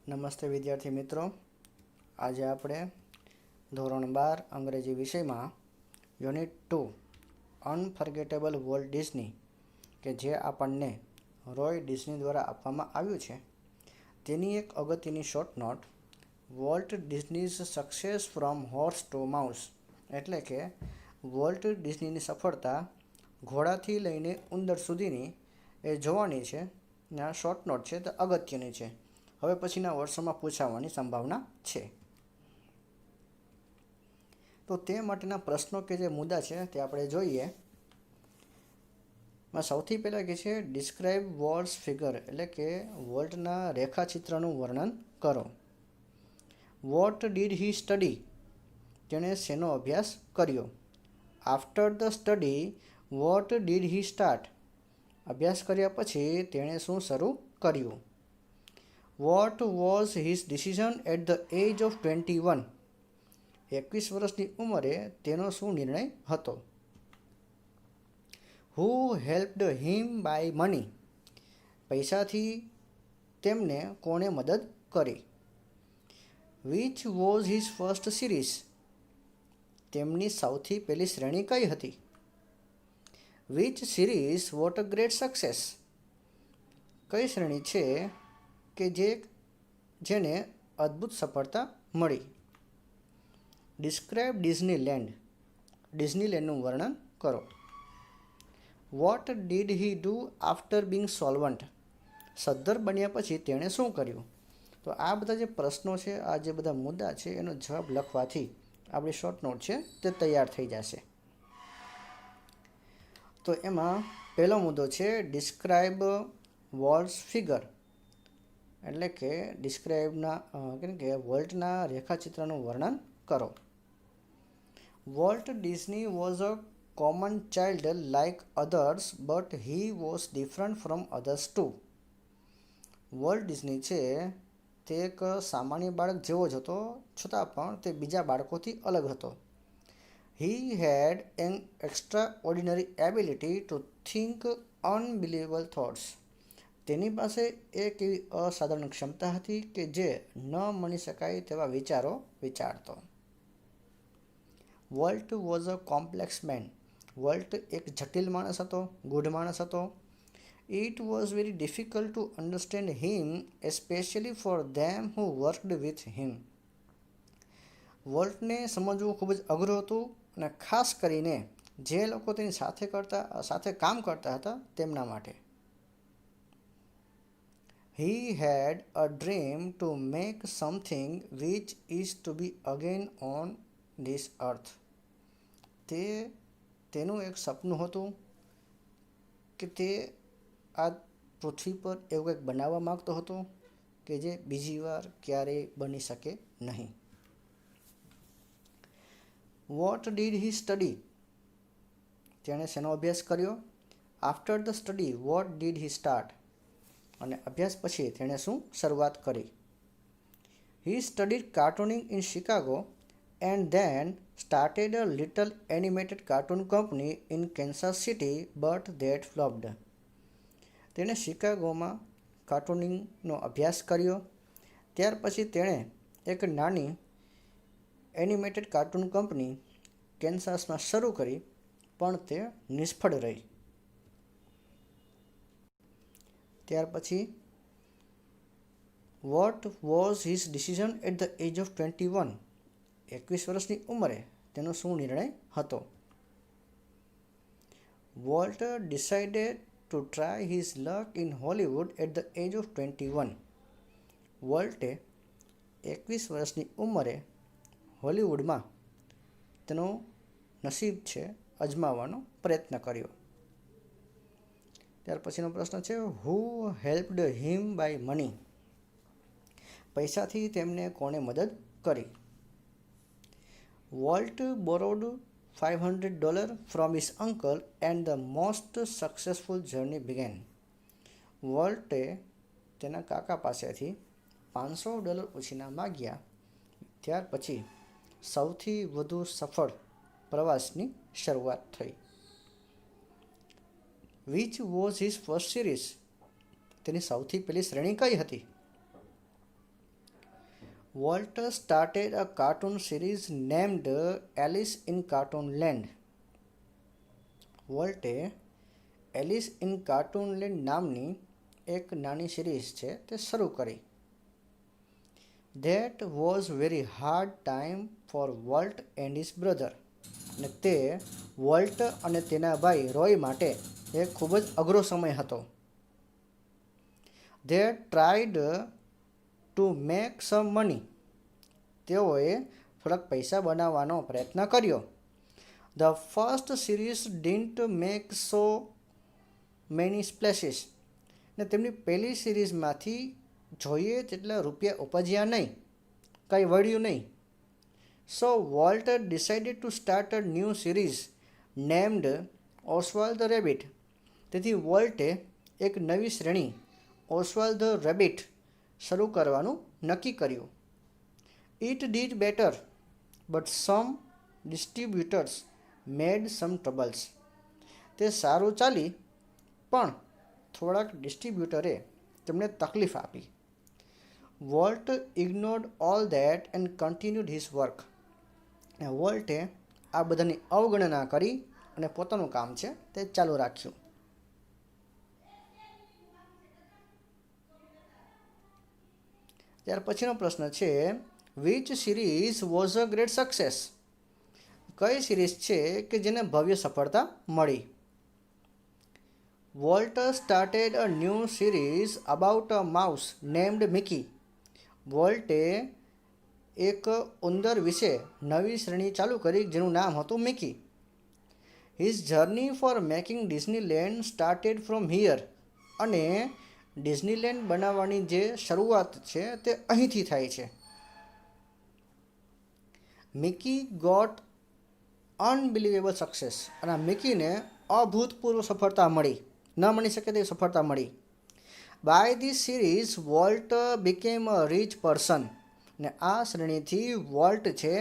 નમસ્તે વિદ્યાર્થી મિત્રો, આજે આપણે ધોરણ 12 અંગ્રેજી વિષયમાં યુનિટ 2 અનફર્ગેટેબલ વોલ્ટ ડિઝની કે જે આપણને રોય ડિઝની દ્વારા આપવામાં આવ્યું છે તેની એક અગત્યની short note Walt Disney's success from horse to mouse એટલે કે વોલ્ટ ડિઝનીની સફળતા ઘોડાથી લઈને ઉંદર સુધીની એ જોવાની છે ને આ શોર્ટ નોટ છે તે અગત્યની છે. હવે પછીના વર્ષોમાં પૂછાવાની સંભાવના છે. તો તે માટેના પ્રશ્નો કે જે મુદ્દા છે તે આપણે જોઈએ. સૌથી પહેલાં કે છે ડિસ્ક્રાઇબ વોલ્ટ્સ ફિગર એટલે કે વોલ્ટના રેખાચિત્રનું વર્ણન કરો. What did he study? તેણે શેનો અભ્યાસ કર્યો. After the study what did he start? અભ્યાસ કર્યા પછી તેણે શું શરૂ કર્યું. What was his decision at the age of 21? 21 વર્ષની ઉંમરે તેનો શું નિર્ણય હતો. Who helped him by money? પૈસાથી તેમને કોણે મદદ કરી. Which was his first series? તેમની સૌથી પહેલી શ્રેણી કઈ હતી. Which series what a great success? કઈ શ્રેણી છે કે જેને અદ્ભુત સફળતા મળી. Describe Disneyland? ડિઝનીલેન્ડનું વર્ણન કરો. What did he do after being solvent? સદ્ધર બન્યા પછી તેણે શું કર્યું. તો આ બધા જે પ્રશ્નો છે, આ જે બધા મુદ્દા છે એનો જવાબ લખવાથી આપણી શોર્ટ નોટ છે તે તૈયાર થઈ જશે. તો એમાં પહેલો મુદ્દો છે ડિસ્ક્રાઇબ વોલ્ટ્સ ફિગર એટલે કે ડિસ્ક્રાઇબના કે વોલ્ટના રેખાચિત્રનું વર્ણન કરો. Walt Disney was a common child like others but he was different from others too. Walt Disney છે તે એક સામાન્ય બાળક જેવો જ હતો, છતાં પણ તે બીજા બાળકોથી અલગ હતો. He had an extraordinary ability to think unbelievable thoughts. તેની પાસે એક એવી અસાધારણ ક્ષમતા હતી કે જે ન માની શકાય તેવા વિચારો વિચારતો. Walt was a complex man. Walt એક જટિલ માણસ હતો, ગૂઢ માણસ હતો. It was very difficult to understand him especially for them who worked with him. વોલ્ટને સમજવું ખૂબ જ અઘરું હતું અને ખાસ કરીને જે લોકો તેની સાથે કામ કરતા હતા તેમના માટે. He had a dream to make something which is to be again on this earth. તેનું એક સપનું હતું કે તે આ પૃથ્વી પર એવું કંઈક બનાવવા માગતો હતો કે જે બીજી વાર ક્યારેય બની શકે નહીં. What did he study? તેણે શેનો અભ્યાસ કર્યો. After the study what did he start? અને અભ્યાસ પછી તેણે શું શરૂઆત કરી. He studied cartooning in Chicago and then started a little animated cartoon company in Kansas City but that flopped. તેણે શિકાગોમાં કાર્ટૂનિંગનો અભ્યાસ કર્યો. ત્યાર પછી તેણે એક નાની એનિમેટેડ કાર્ટૂન કંપની કેન્સાસમાં શરૂ કરી, પણ તે નિષ્ફળ રહી. ત્યાર પછી what was his decision at the age of 21? 21 વર્ષની ઉંમરે તેનો શું નિર્ણય હતો. Walt decided to try his luck in Hollywood at the age of 21? વોલ્ટે 21 વર્ષની ઉંમરે હોલિવૂડમાં તેનો નસીબ છે અજમાવવાનો પ્રયત્ન કર્યો. ત્યાર પછીનો પ્રશ્ન છે હુ હેલ્પ્ડ હિમ બાય મની? પૈસાથી તેમને કોણે મદદ કરી. Walt borrowed $500 from his uncle and the most successful journey began. વોલ્ટે તેના કાકા પાસેથી $500 ઉછીના માગ્યા. ત્યાર પછી સૌથી વધુ સફળ પ્રવાસની શરૂઆત થઈ. Which was his first series? તેની સૌથી પહેલી શ્રેણી કઈ હતી. Walt started a cartoon series named Alice in Cartoonland. વોલ્ટે એલિસ ઇન કાર્ટૂનલેન્ડ નામની એક નાની સિરીઝ છે તે શરૂ કરી. That was very hard time for Walt and his brother. અને તે વોલ્ટ અને તેના ભાઈ રોય માટે એક ખૂબ જ અઘરો સમય હતો. They tried to make some money. તેઓએ થોડાક પૈસા બનાવવાનો પ્રયત્ન કર્યો. The first series didn't make so many splashes. ને તેમની પહેલી સિરીઝમાંથી જોઈએ તેટલા રૂપિયા ઉપજ્યા નહીં, કંઈ વળ્યું નહીં. So Walt decided to start a new series named Oswald the rabbit. તેથી વોલ્ટે એક નવી શ્રેણી ઓસ્વાલ્ડ ધ રેબિટ શરૂ કરવાનું નક્કી કર્યું. It did better but some distributors made some troubles. તે સારું ચાલી પણ થોડાક ડિસ્ટ્રીબ્યુટરે તેમને તકલીફ આપી. Walt ignored all that and continued his work. વોલ્ટે આ બધાની અવગણના કરી અને પોતાનું કામ છે તે ચાલુ રાખ્યું. ત્યાર પછીનો પ્રશ્ન છે, which series was a great success. કઈ સિરીઝ છે કે જેને ભવ્ય સફળતા મળી. Walt started a new series about a mouse named Mickey. વોલ્ટે એક ઉંદર વિશે નવી શ્રેણી ચાલુ કરી જેનું નામ હતું Mickey. His journey for making Disneyland started from here. અને ડિઝનીલેન્ડ બનાવવાની જે શરૂઆત છે તે અહીંથી થાય છે. Mickey got unbelievable success. અને મિકીને અભૂતપૂર્વ સફળતા મળી, ન મળી શકે તેવી સફળતા મળી. By this series Walt became a rich person. ને આ શ્રેણીથી વોલ્ટ છે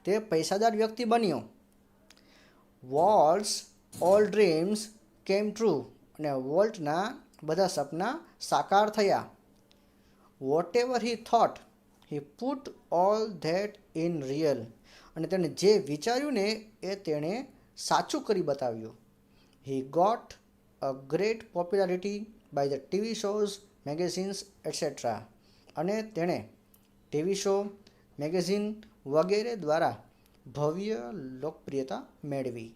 તે પૈસાદાર વ્યક્તિ બન્યો. Walt's all dreams came true. અને વોલ્ટના બધા સપના સાકાર થયા. Whatever he thought he put all that in real. અને તેણે જે વિચાર્યું ને એ તેણે સાચું કરી બતાવ્યું. He got a great popularity by the TV shows, magazines etcetera. અને તેણે ટીવી શો, મેગેઝિન વગેરે દ્વારા ભવ્ય લોકપ્રિયતા મેળવી.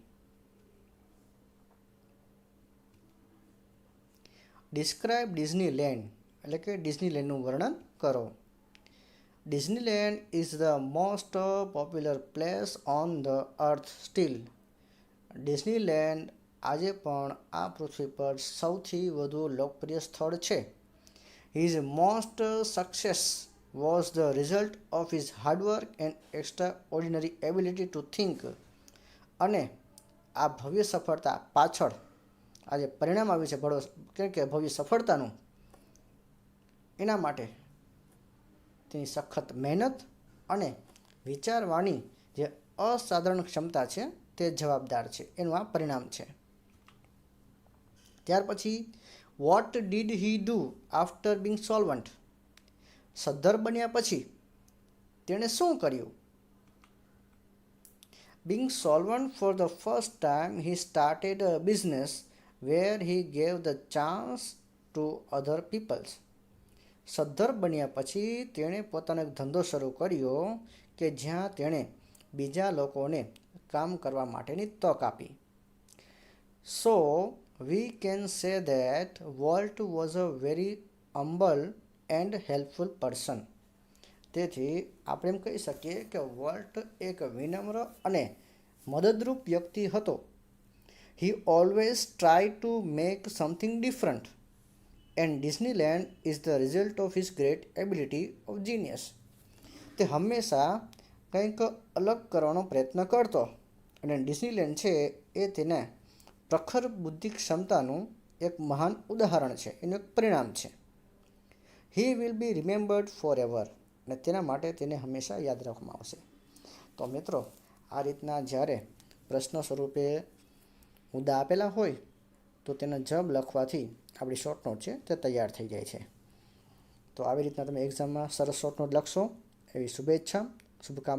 Describe Disneyland. એટલે કે ડિઝનીલેન્ડનું વર્ણન કરો. Disneyland is the most popular place on the earth steel. Disneyland આજે પણ આ પૃથ્વી પર સૌથી વધુ લોકપ્રિય સ્થળ છે. His most success was the result of his hard work and extra ordinary ability to think. અને આ ભવ્ય સફળતા પાછળ આ જે પરિણામ આવ્યું છે કે ભવ્ય સફળતાનું, એના માટે તેની સખત મહેનત અને વિચારવાની જે અસાધારણ ક્ષમતા છે તે જવાબદાર છે, એનું આ પરિણામ છે. ત્યાર પછી what did he do after being solvent. સદ્ધર બન્યા પછી તેણે શું કર્યું. Being solvent for the first time he started a business where he gave the chance to other peoples. સદ્ધર બન્યા પછી તેણે પોતાનો એક ધંધો શરૂ કર્યો કે જ્યાં તેણે બીજા લોકોને કામ કરવા માટેની તક આપી. So we can say that Walt was a very humble and helpful person. તેથી આપણે એમ કહી શકીએ કે વોલ્ટ એક વિનમ્ર અને મદદરૂપ વ્યક્તિ હતો. He always try to make something different and Disneyland is the result of his great ability of genius. તે હંમેશા કંઈક અલગ કરવાનો પ્રયત્ન કરતો અને ડિઝનીલેન્ડ છે એ તેના પ્રખર બુદ્ધિ ક્ષમતાનું એક મહાન ઉદાહરણ છે, એનું એક પરિણામ છે. He will be remembered forever. અને તેના માટે તેને હંમેશા યાદ રાખવામાં આવશે. તો મિત્રો, આ રીતના જ્યારે પ્રશ્ન સ્વરૂપે મુદ્દા આપેલા હોય તો તેના જવાબ લખવાથી આપણી શોર્ટ નોટ છે તે તૈયાર થઈ જાય છે. તો આવી રીતના તમે એક્ઝામમાં સરસ શોર્ટ નોટ લખશો એવી શુભેચ્છા, શુભકામના.